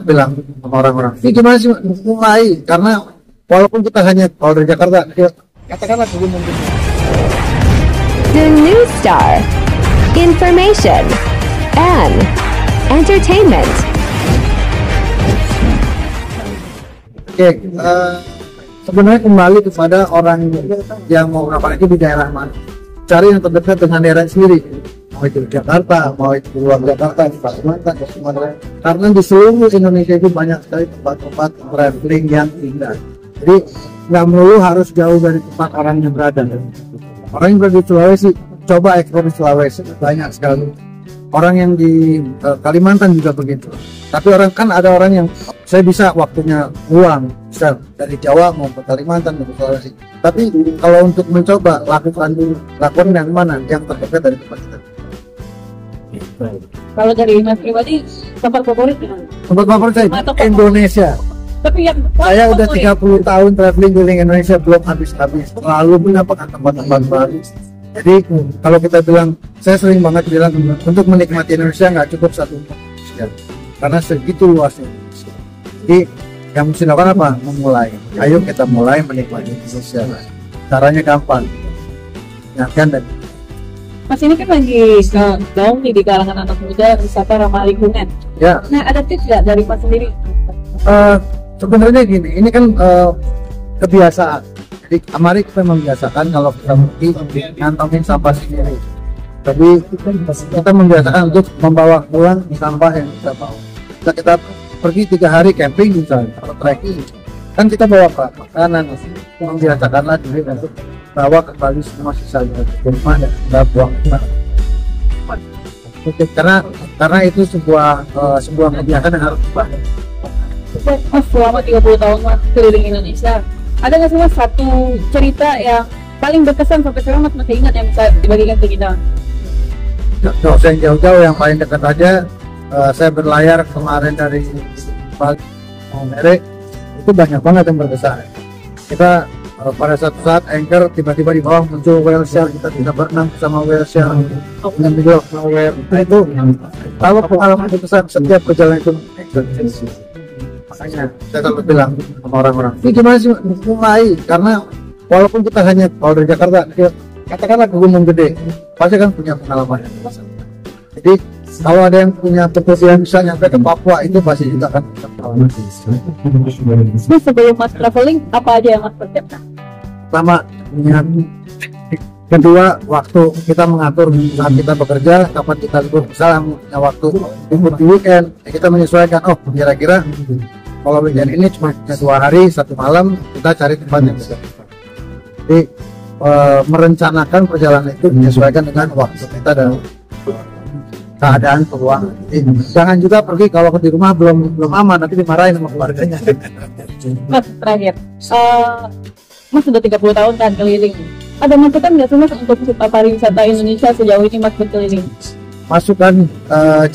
bilang sama orang-orang, ini gimana sih mulai? Karena walaupun kita hanya kalau dari Jakarta, ya, katakanlah ke Gunung Gede. The New Star, information and entertainment. Oke, sebenarnya kembali kepada orang yang mau apalagi di daerah mana, cari yang terdekat dengan daerah sendiri, mau itu di Jakarta, mau itu di luar Jakarta, di Kalimantan, di Sumatera, karena di seluruh Indonesia itu banyak sekali tempat-tempat traveling yang indah. Jadi nggak melulu harus jauh dari tempat orang yang berada. Orang yang berada di Sulawesi, coba eksplor di Sulawesi, banyak sekali. Orang yang di Kalimantan juga begitu. Tapi kan ada orang yang saya bisa waktunya luang, bisa dari Jawa mau ke Kalimantan, mau ke Sulawesi. Tapi kalau untuk mencoba, lakukan yang mana, yang terdekat dari tempat kita. Kalau dari Mas pribadi, tempat favorit gimana? Tempat favorit saya Indonesia. Tapi yang Saya udah 30 tahun traveling keliling Indonesia belum habis-habis, selalu mendapatkan tempat-tempat baru. Jadi kalau kita bilang, saya sering banget bilang untuk menikmati Indonesia nggak cukup satu ya, karena segitu luasnya. Jadi yang mesti dilakukan apa? Memulai. Ayo kita mulai menikmati Indonesia. Caranya gampang. Ingatkan dan Mas ini kan lagi gaung nih di kalangan anak muda wisata ramah lingkungan. ya. Nah, ada tips nggak dari Mas sendiri? Sebenarnya gini, ini kan kebiasaan. Jadi mari kita membiasakan kalau kita pergi ngantongin sampah sendiri. Tapi kita membiasakan untuk membawa pulang sampah yang kita bawa. Kita pergi 3 hari camping misalnya atau trekking, kan kita bawa makanan. Membiasakanlah diri untuk bawa kembali semua sisanya ke rumah dan kita buang. Karena itu sebuah kebiasaan yang harus dibangun. Mas selama 30 tahun Mas keliling Indonesia, ada nggak sih Mas satu cerita yang paling berkesan sampai sekarang Mas masih ingat yang bisa dibagikan ke kita? Nggak usah yang jauh-jauh, yang paling dekat aja. Saya berlayar kemarin dari Bali mau Merek, itu banyak banget yang berkesan. Kita pada satu saat anchor tiba-tiba di bawah muncul whale shark, kita bisa berenang sama whale shark, mengambil whale. Nah, itu kalau pengalaman berkesan setiap perjalanan itu. Makanya saya selalu bilang sama orang-orang, ini gimana sih mulai? Karena walaupun kita hanya kalau dari Jakarta, ya, katakanlah ke Gunung Gede, pasti kan punya pengalaman yang besar. Jadi kalau ada yang punya kebersihan bisa nyampe ke Papua, itu pasti juga kan pengalaman. Mas sebelum Mas traveling, apa aja yang Mas persiapkan? Pertama, niat. Kedua, waktu kita mengatur saat kita bekerja, kapan kita libur. Misalnya punya waktu libur di weekend, kita menyesuaikan. Oh, kira-kira kalau weekend ini cuma 2 hari 1 malam, kita cari tempat yang bisa. Jadi merencanakan perjalanan itu menyesuaikan dengan waktu kita dan keadaan keuangan. Jadi jangan juga pergi kalau di rumah belum aman, nanti dimarahin sama keluarganya. Mas terakhir, Mas sudah 30 tahun kan keliling. Ada masukan nggak sih Mas untuk pariwisata Indonesia sejauh ini Mas berkeliling? Masukan,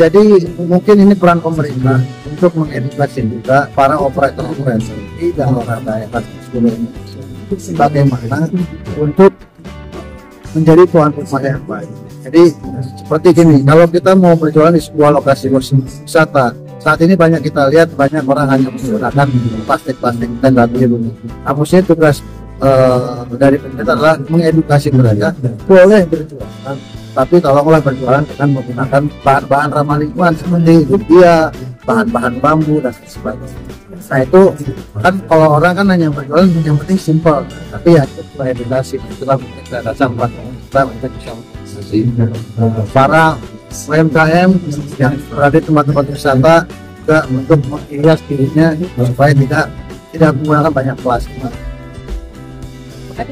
jadi mungkin ini peran pemerintah untuk mengedukasi juga para operator di daerah sebelum ini, bagaimana untuk menjadi tuan rumah yang baik. Jadi seperti gini, kalau kita mau berjualan di sebuah lokasi wisata, saat ini banyak kita lihat banyak orang hanya menggunakan plastik dan biru. Harusnya tugas dari pemerintah adalah mengedukasi mereka boleh berjualan, tapi tolonglah berjualan dengan menggunakan bahan-bahan ramah lingkungan seperti lumpia, bahan-bahan bambu dan sebagainya. Nah itu kan kalau orang kan hanya berjualan yang penting simpel, tapi ya edukasi itulah kita dasar buat kita bisa para UMKM yang berada di tempat-tempat wisata juga untuk menghias dirinya supaya tidak menggunakan banyak plastik.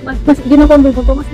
Mas, gimana foto Mas?